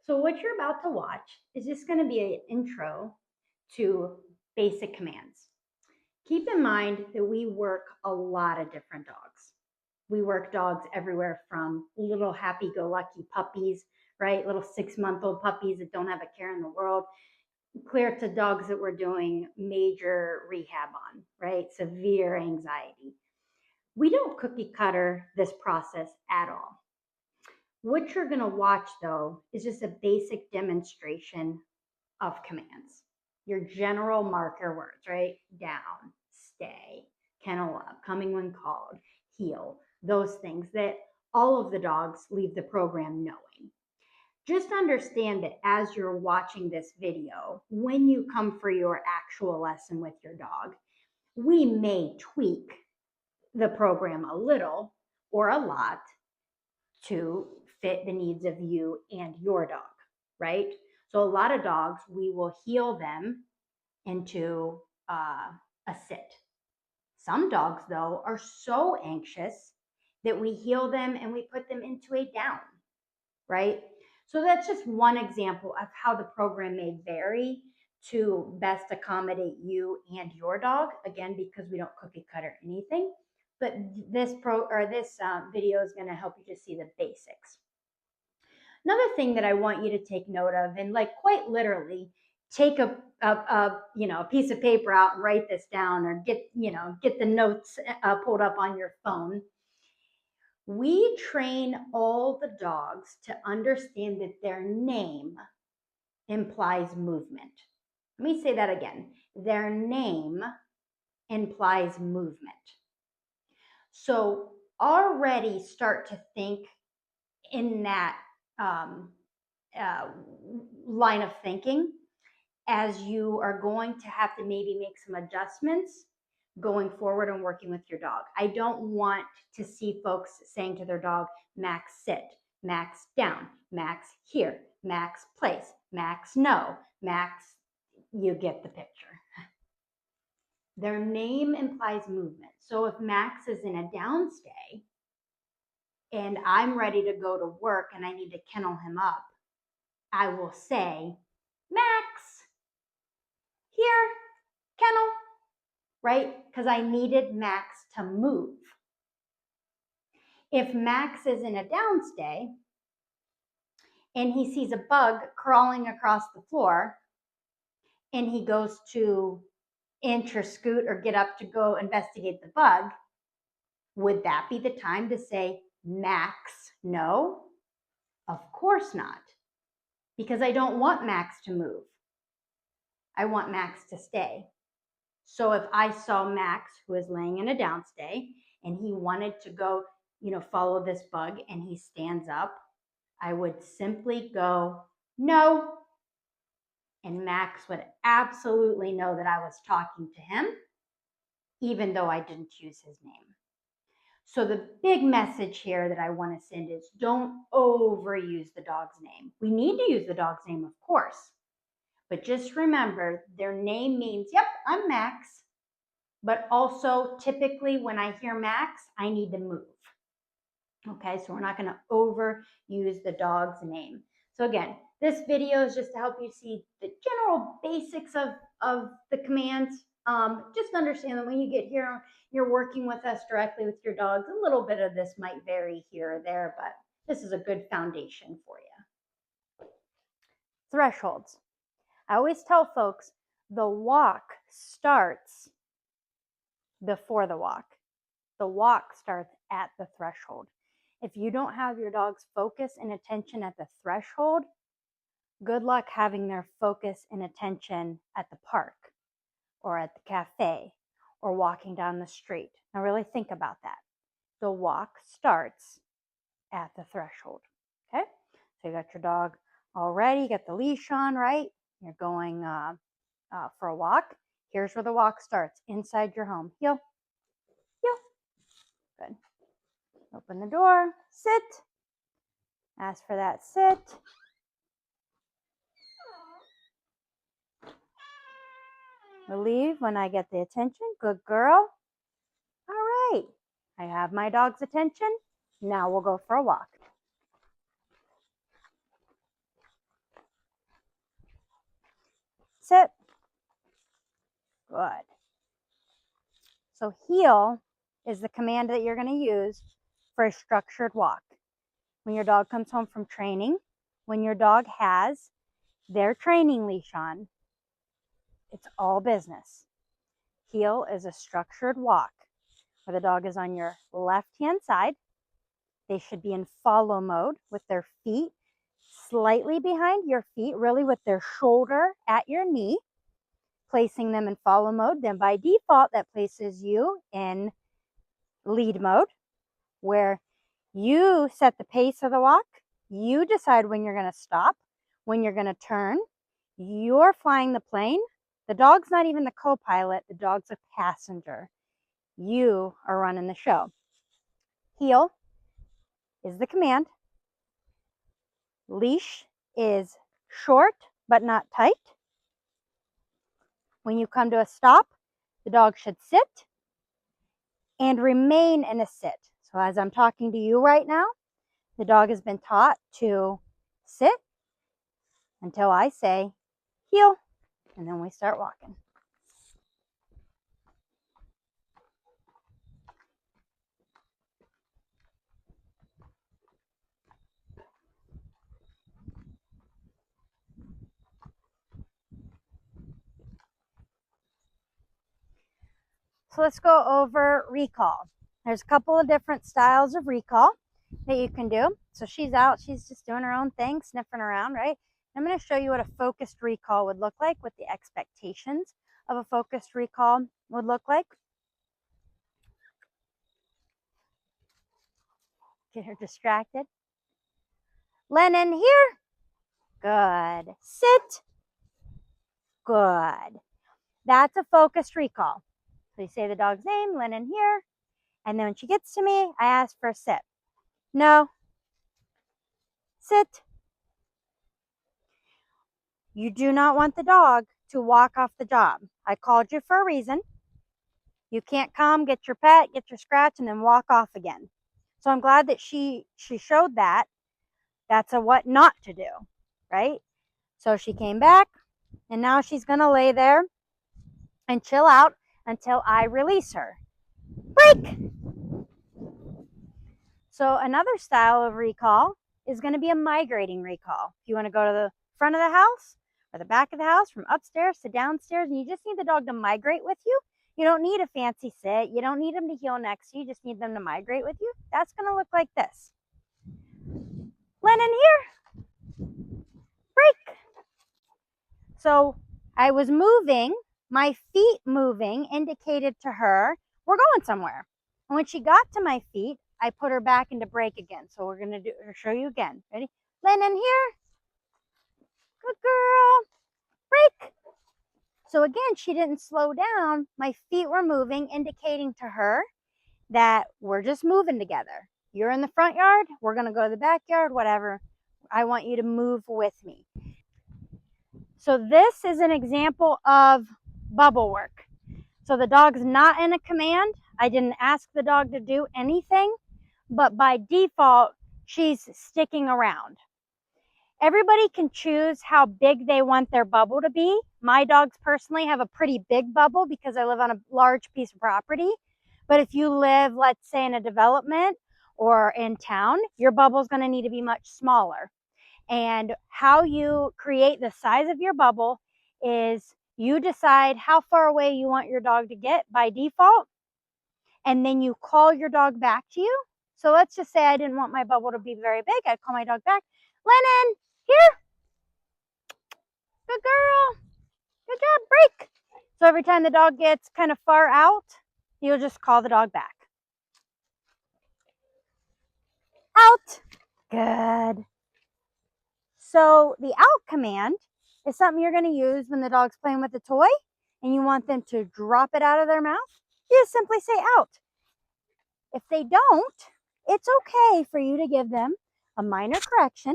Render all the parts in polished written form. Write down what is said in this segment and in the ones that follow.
So what you're about to watch is just going to be an intro to basic commands. Keep in mind that we work a lot of different dogs. We work dogs everywhere from little happy-go-lucky puppies, right? Little 6-month-old puppies that don't have a care in the world, clear to dogs that we're doing major rehab on, right? Severe anxiety. We don't cookie cutter this process at all. What you're going to watch, though, is just a basic demonstration of commands. Your general marker words, right? Down, stay, kennel up, coming when called, heel, those things that all of the dogs leave the program knowing. Just understand that as you're watching this video, when you come for your actual lesson with your dog, we may tweak the program a little or a lot to fit the needs of you and your dog, right? So a lot of dogs, we will heel them into a sit. Some dogs, though, are so anxious that we heel them and we put them into a down, right? So that's just one example of how the program may vary to best accommodate you and your dog. Again, because we don't cookie cutter anything. But this video is going to help you just see the basics. Another thing that I want you to take note of, and like quite literally, take a piece of paper out and write this down, or get the notes pulled up on your phone. We train all the dogs to understand that their name implies movement. Let me say that again. Their name implies movement. So already start to think in that line of thinking as you are going to have to maybe make some adjustments going forward and working with your dog. I don't want to see folks saying to their dog, Max sit, Max down, Max here, Max place, Max no, Max, you get the picture. Their name implies movement. So if Max is in a downstay and I'm ready to go to work and I need to kennel him up, I will say, Max, here, kennel, right? Because I needed Max to move. If Max is in a downstay and he sees a bug crawling across the floor and he goes to inch or scoot or get up to go investigate the bug, would that be the time to say, Max, no? Of course not, because I don't want Max to move. I want Max to stay. So if I saw Max, who is laying in a downstay, and he wanted to go, follow this bug, and he stands up, I would simply go, no. And Max would absolutely know that I was talking to him, even though I didn't use his name. So the big message here that I want to send is don't overuse the dog's name. We need to use the dog's name, of course, but just remember their name means, yep, I'm Max, but also typically when I hear Max, I need to move. Okay, so we're not going to overuse the dog's name. So again, this video is just to help you see the general basics of the commands. Just understand that when you get here, you're working with us directly with your dogs. A little bit of this might vary here or there, but this is a good foundation for you. Thresholds. I always tell folks the walk starts before the walk. The walk starts at the threshold. If you don't have your dog's focus and attention at the threshold, good luck having their focus and attention at the park or at the cafe or walking down the street. Now really think about that. The walk starts at the threshold. Okay? So you got your dog already, you got the leash on, right? You're going for a walk. Here's where the walk starts, inside your home. Heel, heel. Good. Open the door, sit. Ask for that sit. We'll leave when I get the attention. Good girl. All right. I have my dog's attention. Now we'll go for a walk. sit. Good. So heel is the command that you're going to use for a structured walk. When your dog comes home from training, when your dog has their training leash on, it's all business. Heel is a structured walk where the dog is on your left-hand side. They should be in follow mode with their feet slightly behind your feet, really with their shoulder at your knee, placing them in follow mode. Then by default, that places you in lead mode, where you set the pace of the walk. You decide when you're going to stop, when you're going to turn. You're flying the plane. The dog's not even the co-pilot. The dog's a passenger. You are running the show. Heel is the command. Leash is short but not tight. When you come to a stop, the dog should sit and remain in a sit. So as I'm talking to you right now, the dog has been taught to sit until I say heel, and then we start walking. So let's go over recall. There's a couple of different styles of recall that you can do. So she's out, she's just doing her own thing, sniffing around, right? I'm going to show you what a focused recall would look like, what the expectations of a focused recall would look like. Get her distracted. Lennon, here. Good. Sit. Good. That's a focused recall. So you say the dog's name, Lennon, here. And then when she gets to me, I ask for a sit. No. Sit. You do not want the dog to walk off the job. I called you for a reason. You can't come, get your pet, get your scratch, and then walk off again. So I'm glad that she showed that. That's a what not to do, right? So she came back, and now she's going to lay there and chill out until I release her. Break! So another style of recall is going to be a migrating recall. If you want to go to the front of the house or the back of the house, from upstairs to downstairs, and you just need the dog to migrate with you. You don't need a fancy sit. You don't need them to heel next to you. You just need them to migrate with you. That's going to look like this. Lennon, here. Break. So I was moving. My feet moving indicated to her we're going somewhere. And when she got to my feet, I put her back into break again. So we're going to show you again. Ready? Lennon, here. Good girl. Break. So again, she didn't slow down. My feet were moving, indicating to her that we're just moving together. You're in the front yard. We're going to go to the backyard, whatever. I want you to move with me. So this is an example of bubble work. So the dog's not in a command. I didn't ask the dog to do anything, but by default, she's sticking around. Everybody can choose how big they want their bubble to be. My dogs personally have a pretty big bubble because I live on a large piece of property. But if you live, let's say, in a development or in town, your bubble is going to need to be much smaller. And how you create the size of your bubble is you decide how far away you want your dog to get by default, and then you call your dog back to you. So let's just say I didn't want my bubble to be very big. I'd call my dog back. Lennon, here. Good girl. Good job. Break. So every time the dog gets kind of far out, you'll just call the dog back. Out. Good. So the out command is something you're going to use when the dog's playing with a toy and you want them to drop it out of their mouth. You just simply say out. If they don't, it's okay for you to give them a minor correction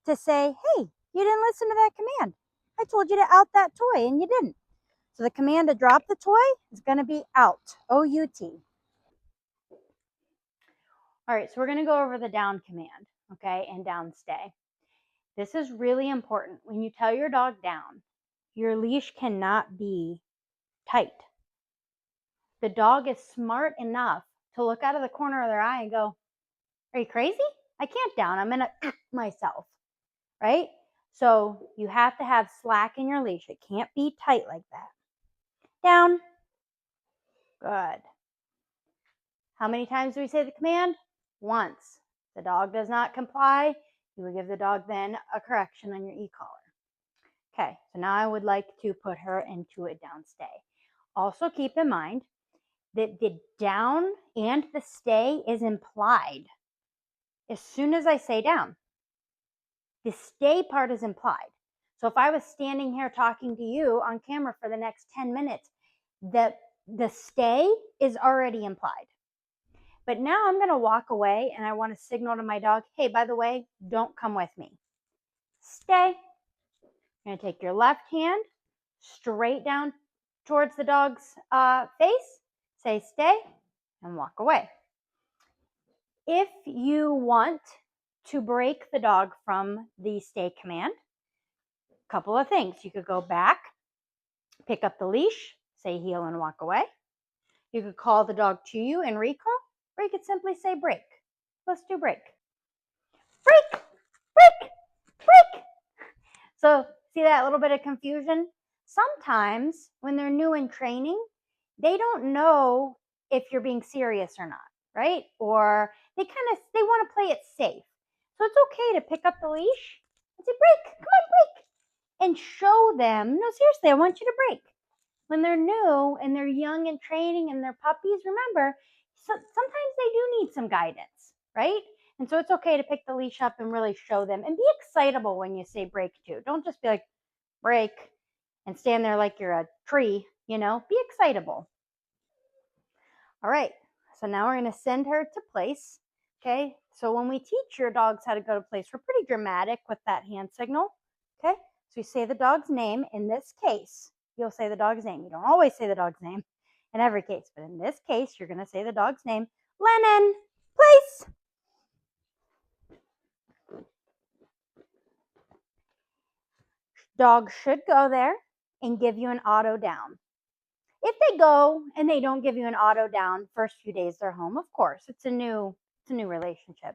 to say, hey, you didn't listen to that command. I told you to out that toy and you didn't. So the command to drop the toy is going to be out, O-U-T. All right, so we're going to go over the down command, okay, and down stay. This is really important. When you tell your dog down, your leash cannot be tight. The dog is smart enough to look out of the corner of their eye and go, are you crazy? I can't down. I'm going to myself, right? So you have to have slack in your leash. It can't be tight like that. Down. Good. How many times do we say the command? Once. If the dog does not comply, you will give the dog then a correction on your e-collar. Okay, so now I would like to put her into a down stay. Also keep in mind that the down and the stay is implied. As soon as I say down, the stay part is implied. So if I was standing here talking to you on camera for the next 10 minutes, the stay is already implied. But now I'm going to walk away and I want to signal to my dog, hey, by the way, don't come with me. Stay. You're going to take your left hand straight down towards the dog's face, say stay, and walk away. If you want to break the dog from the stay command, a couple of things. You could go back, pick up the leash, say heel and walk away. You could call the dog to you and recall, or you could simply say break. Let's do break. Break, break, break. So see that little bit of confusion? Sometimes when they're new in training, they don't know if you're being serious or not, right? Or they want to play it safe. So it's okay to pick up the leash and say, break, come on, break. And show them, no, seriously, I want you to break. When they're new and they're young in training and they're puppies, remember, sometimes they do need some guidance, right? And so it's okay to pick the leash up and really show them and be excitable when you say break too. Don't just be like, break, and stand there like you're a tree, be excitable. All right, so now we're going to send her to place. Okay, so when we teach your dogs how to go to place, we're pretty dramatic with that hand signal. Okay, so you say the dog's name. In this case, you'll say the dog's name. You don't always say the dog's name in every case, but in this case, you're going to say the dog's name. Lennon, place. Dog should go there and give you an auto down. If they go and they don't give you an auto down first few days they're home, of course, it's a new relationship.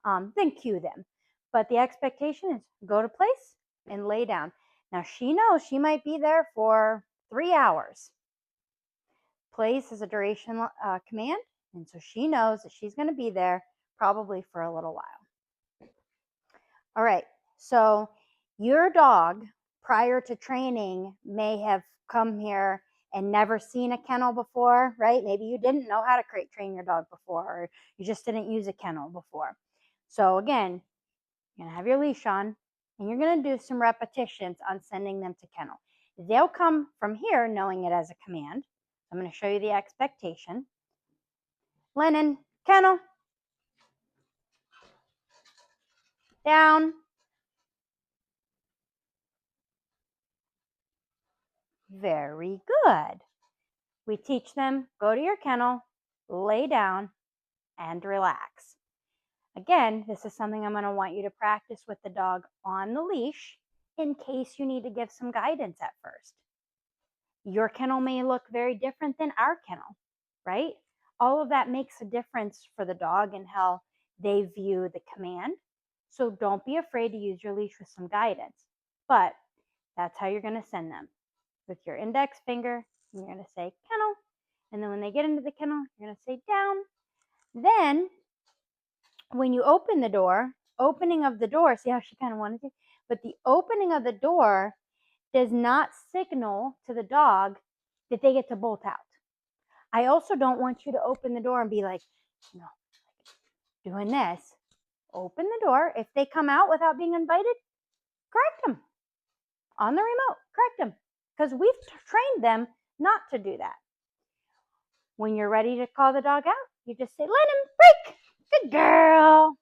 Then cue them. But the expectation is go to place and lay down. Now she knows she might be there for 3 hours. Place is a duration command, and so she knows that she's going to be there probably for a little while. All right, so your dog prior to training may have come here and never seen a kennel before, right? Maybe you didn't know how to crate train your dog before, or you just didn't use a kennel before. So again, you're going to have your leash on, and you're going to do some repetitions on sending them to kennel. They'll come from here knowing it as a command. I'm going to show you the expectation. Lennon, kennel. Down. Very good. We teach them, go to your kennel, lay down, and relax. Again, this is something I'm going to want you to practice with the dog on the leash in case you need to give some guidance at first. Your kennel may look very different than our kennel, right? All of that makes a difference for the dog and how they view the command. So don't be afraid to use your leash with some guidance. But that's how you're going to send them. With your index finger, you're going to say kennel. And then when they get into the kennel, you're going to say down. Then when you open the door, opening of the door, see how she kind of wanted to? But the opening of the door does not signal to the dog that they get to bolt out. I also don't want you to open the door and be like, doing this. Open the door. If they come out without being invited, correct them. On the remote, correct them. Because we've trained them not to do that. When you're ready to call the dog out, you just say, Lennon, break. Good girl.